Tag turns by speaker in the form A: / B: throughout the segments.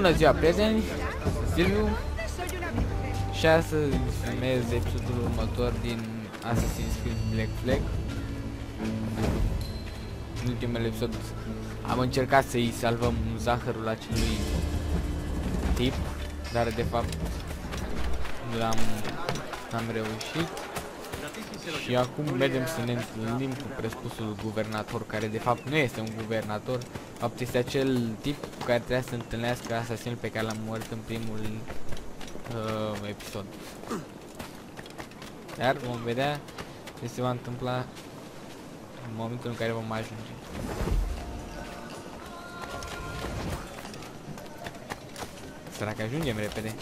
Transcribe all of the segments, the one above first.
A: Bună ziua, prieteni! Silviu și astăzi filmez episodul următor din Assassin's Creed Black Flag. În ultimul episod am încercat să-i salvăm zahărul acelui tip, dar de fapt n-am reușit. Și acum mergem să ne întâlnim cu presupusul guvernator, care de fapt nu este un guvernator, de fapt este acel tip cu care trebuia să întâlnească asasinul pe care l-am omorât în primul episod. Dar vom vedea ce se va întâmpla în momentul în care vom ajunge. Sărac, ajungem repede.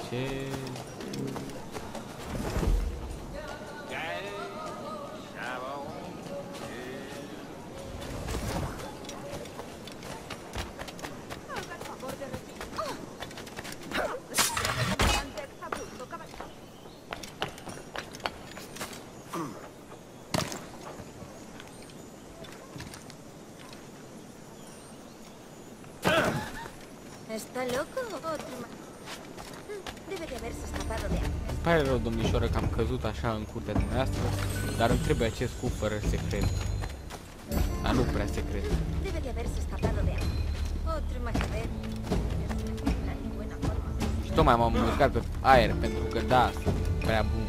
A: Ce?
B: ¿Está loco? Otro más. Debe de haberse escapado de antes.
A: Îmi pare rău, domnișoară, că am căzut așa în curtea dumneavoastră, dar îmi trebuie acest cufăr secret. Dar nu prea secret.
B: Debe de haberse escapado de antes. Otro más a ver. Una buena forma.
A: Și tocmai m-am urcat pe aer, pentru că da, sunt prea bun.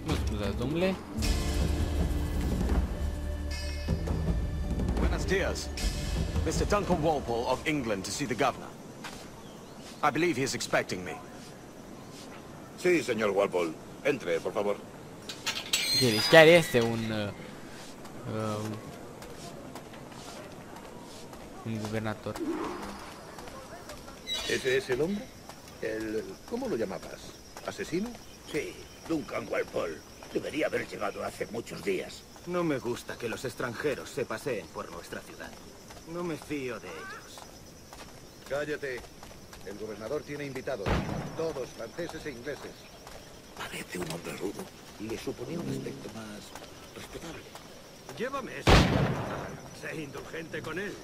A: Nu scuzați, domnule.
C: Buenos dias. Mr. Duncan Walpole of England to see the governor. I believe he is expecting me.
D: Sí, señor Walpole. Entre, por favor.
A: Deci chiar este un guvernator.
D: ¿Ese es el hombre? ¿Cómo lo llamabas? ¿Asesino? Sí, Duncan Walpole. Debería haber llegado hace muchos días.
E: No me gusta que los extranjeros se paseen por nuestra ciudad. No me fío de ellos.
D: Cállate. El gobernador tiene invitados, todos franceses e ingleses. Parece un hombre rudo y le suponía un aspecto más respetable.
E: Llévame eso. Sé indulgente con él.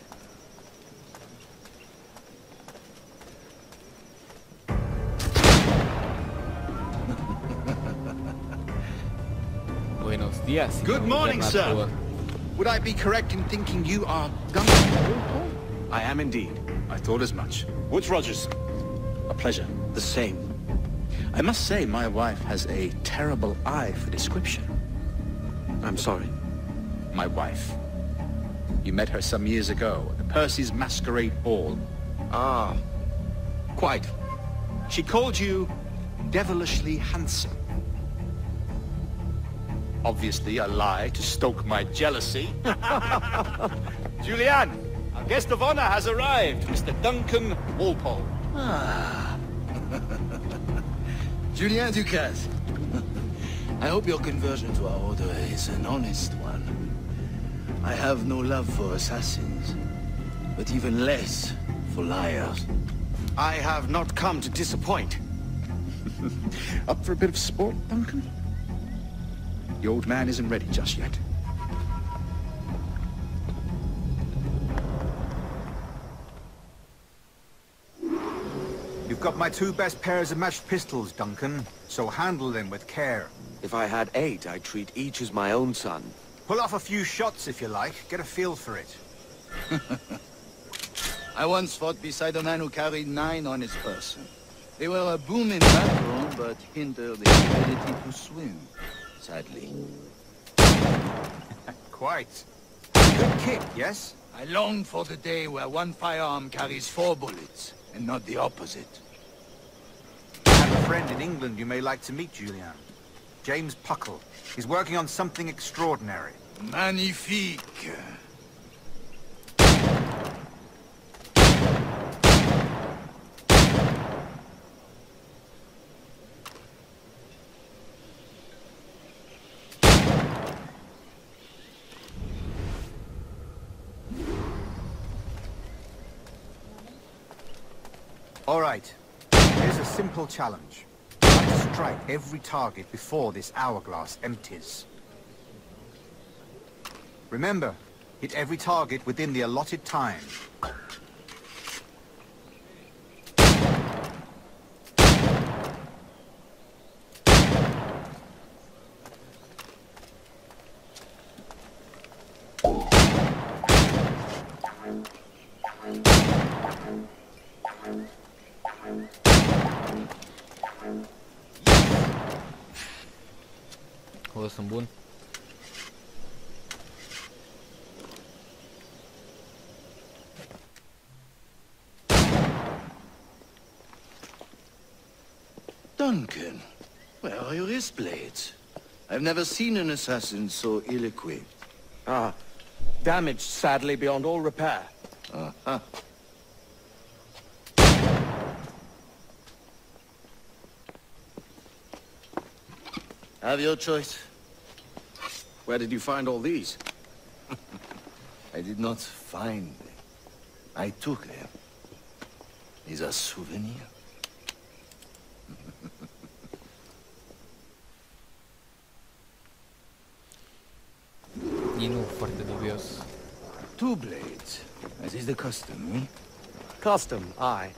A: Buenos días.
F: Good morning, sir. Would I be correct in thinking you are Duncan Walpole?
C: I am indeed.
F: I thought as much. Woods Rogers. A pleasure. The same. I must say, my wife has a terrible eye for description.
C: I'm sorry.
F: My wife. You met her some years ago at the Percy's Masquerade Ball.
C: Ah, quite.
F: She called you devilishly handsome. Obviously a lie to stoke my jealousy. Julian, our guest of honor has arrived, Mr. Duncan Walpole.
G: Ah. Julien Ducasse. I hope your conversion to our order is an honest one. I have no love for assassins, but even less for liars.
C: I have not come to disappoint.
F: Up for a bit of sport, Duncan? The old man isn't ready just yet.
H: You've got my two best pairs of matched pistols, Duncan, so handle them with care.
C: If I had 8, I'd treat each as my own son.
H: Pull off a few shots if you like, get a feel for it.
G: I once fought beside a man who carried 9 on his person. They were a boom in battle, but hindered the ability to swim, sadly.
H: Quite. Good kick, yes?
G: I long for the day where one firearm carries 4 bullets, and not the opposite.
H: I have a friend in England you may like to meet, Julian. James Puckle. He's working on something extraordinary.
G: Magnifique!
H: All right. simple challenge. Try to strike every target before this hourglass empties. Remember, hit every target within the allotted time.
A: O, sunt bun.
G: Duncan, where are your wrist blades? I've never seen an assassin so ill-equipped.
C: Ah, damaged sadly beyond all repair.
G: Uh-huh. Have your choice.
C: Where did you find all these?
G: I did not find them. I took them. These are souvenirs.
A: E nu foarte dubios.
G: Two blades, as is the custom, eh?
C: Custom, aye.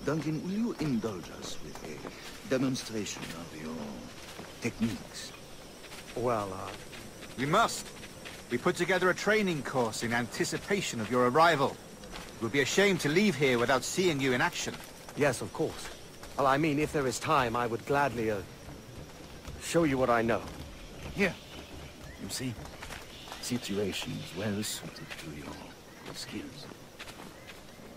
G: Duncan, will you indulge us with a demonstration of your techniques?
C: Well,
H: We must. We put together a training course in anticipation of your arrival. It would be a shame to leave here without seeing you in action.
C: yes, of course. Well, I mean, if there is time, I would gladly, show you what I know.
G: Here. You see, situations well suited to your skills.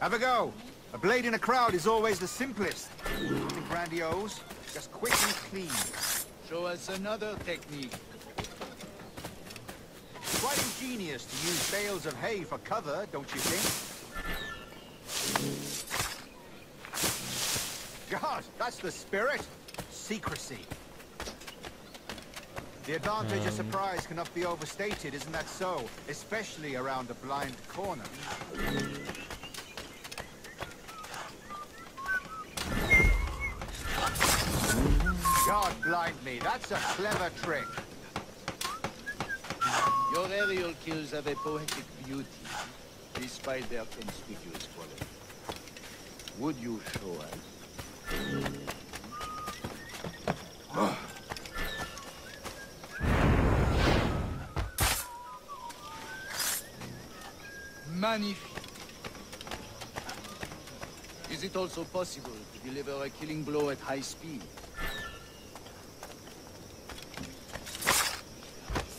H: Have a go. A blade in a crowd is always the simplest. Nothing grandiose, just quick and clean.
G: Show us another technique.
H: Quite ingenious to use bales of hay for cover, don't you think? God, that's the spirit. Secrecy. The advantage of surprise cannot be overstated, isn't that so? Especially around a blind corner. God blind me, that's a clever trick.
G: Your aerial kills have a poetic beauty, despite their conspicuous quality. Would you show us? Magnifique. Is it also possible to deliver a killing blow at high speed?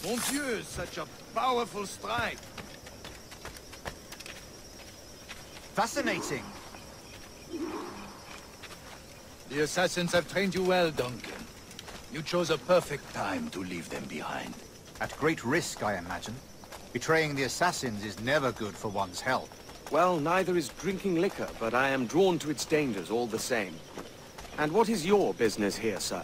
G: Mon Dieu, such a powerful strike!
H: Fascinating.
G: The assassins have trained you well, Duncan. You chose a perfect time to leave them behind.
H: At great risk, I imagine. Betraying the assassins is never good for one's health.
C: Well, neither is drinking liquor, but I am drawn to its dangers all the same. And what is your business here, sir?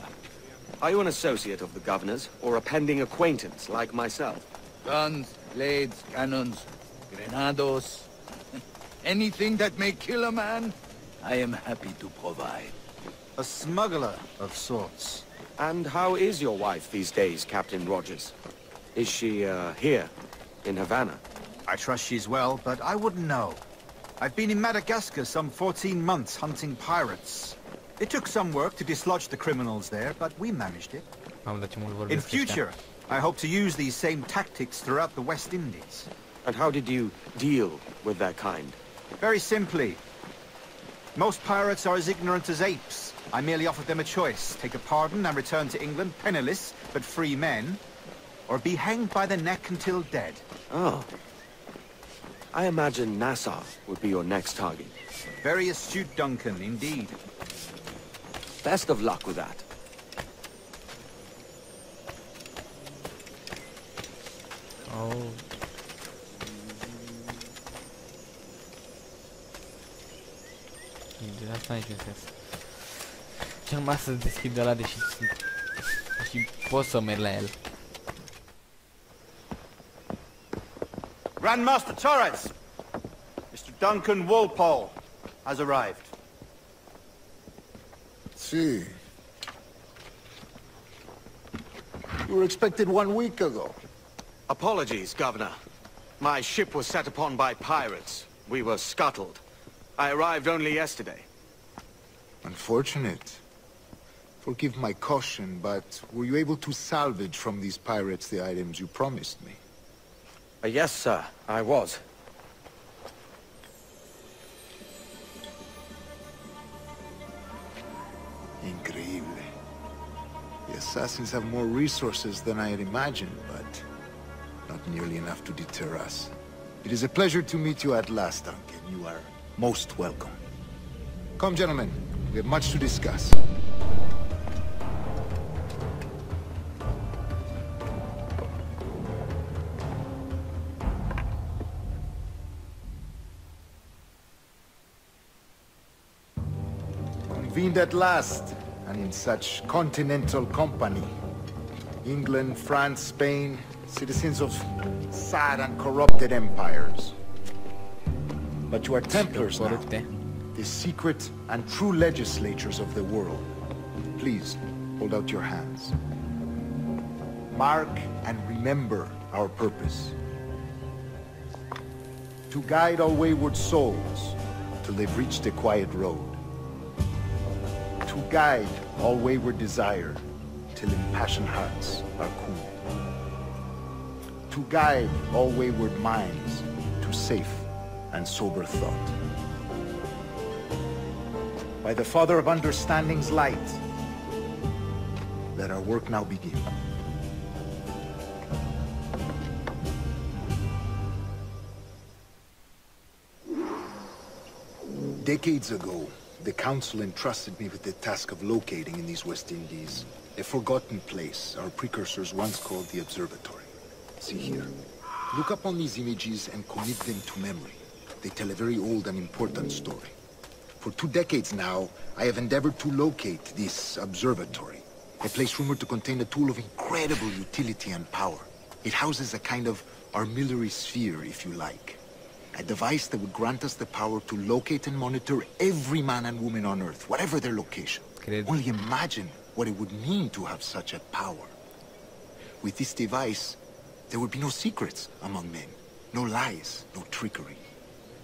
C: Are you an associate of the governor's, or a pending acquaintance like myself?
G: Guns, blades, cannons, grenados. Anything that may kill a man, I am happy to provide.
H: A smuggler of sorts.
C: And how is your wife these days, Captain Rogers? Is she, here, in Havana?
H: I trust she's well, but I wouldn't know. I've been in Madagascar some 14 months hunting pirates. It took some work to dislodge the criminals there, but we managed it.
A: Mamă, dar ce mult
H: In
A: vorbesc ăștia.
H: future, I hope to use these same tactics throughout the West Indies.
C: And how did you deal with that kind?
H: Very simply. Most pirates are as ignorant as apes. I merely offered them a choice. Take a pardon and return to England penniless, but free men. Or be hanged by the neck until dead.
C: Oh. I imagine Nassau would be your next target.
H: Very astute, Duncan, indeed.
C: Best of luck with that.
A: Oh. De asta nici nu sens. Cel mai să deschid ăla, deși sunt... Și pot să merg la el.
H: Grandmaster Torres! Mr. Duncan Walpole has arrived.
D: See. You were expected 1 week ago.
C: Apologies, Governor. My ship was set upon by pirates. We were scuttled. I arrived only yesterday.
D: Unfortunate. Forgive my caution, but were you able to salvage from these pirates the items you promised me?
C: Yes, sir, I was.
D: Increíble. The assassins have more resources than I had imagined, but not nearly enough to deter us. It is a pleasure to meet you at last, Duncan. You are most welcome. Come, gentlemen. We have much to discuss. Convened at last, and in such continental company. England, France, Spain, citizens of sad and corrupted empires. But you are Templars now, the secret and true legislators of the world. Please, hold out your hands. Mark and remember our purpose. To guide all wayward souls till they've reached the quiet road. To guide all wayward desire till impassioned hearts are cool. To guide all wayward minds to safe and sober thought. By the Father of Understanding's light, let our work now begin. Decades ago, the Council entrusted me with the task of locating in these West Indies a forgotten place our precursors once called the Observatory. See here. Look up on these images and commit them to memory. They tell a very old and important story. For 2 decades now, I have endeavored to locate this observatory, a place rumored to contain a tool of incredible utility and power. It houses a kind of armillary sphere, if you like. A device that would grant us the power to locate and monitor every man and woman on Earth, whatever their location. Only imagine what it would mean to have such a power. With this device, there would be no secrets among men, no lies, no trickery.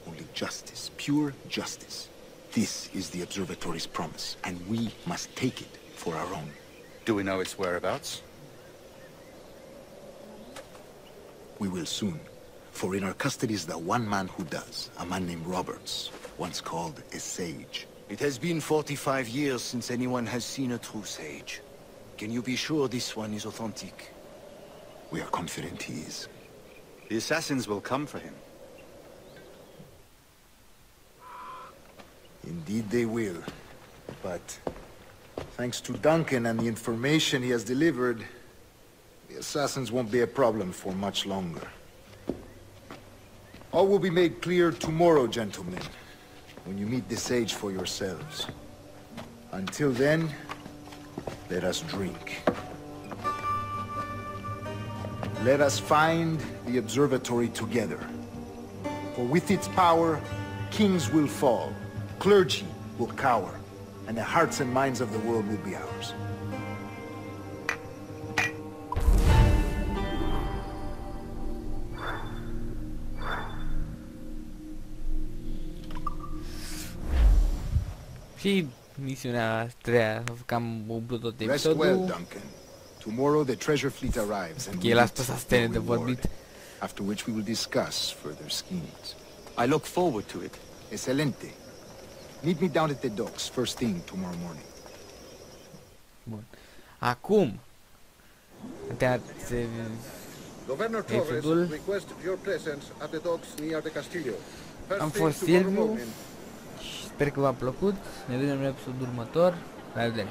D: Only justice, pure justice. This is the observatory's promise, and we must take it for our own.
F: Do we know its whereabouts?
D: We will soon. For in our custody is the one man who does, a man named Roberts, once called a sage.
G: It has been 45 years since anyone has seen a true sage. Can you be sure this one is authentic?
D: We are confident he is.
F: The assassins will come for him.
D: Indeed they will. But thanks to Duncan and the information he has delivered, the assassins won't be a problem for much longer. All will be made clear tomorrow, gentlemen, when you meet the sage for yourselves. Until then, let us drink. Let us find the observatory together. For with its power, kings will fall, clergy will cower, and the hearts and minds of the world will be ours.
A: Și misiunea treia, cam umplut tot
D: Rest well,
A: episodul.
D: Duncan. Tomorrow the treasure fleet arrives and
A: El
D: we
A: a spus asta de vorbit.
D: after which we will discuss further schemes.
C: I look forward to it.
D: Excelente. Meet me down at the docks first thing tomorrow morning.
A: Bun. Acum,
D: Governor
A: episodul
D: request your presence at the docks near the Castillo.
A: am fost Silviu și sper că v-a plăcut. Ne vedem în episodul următor. La revedere!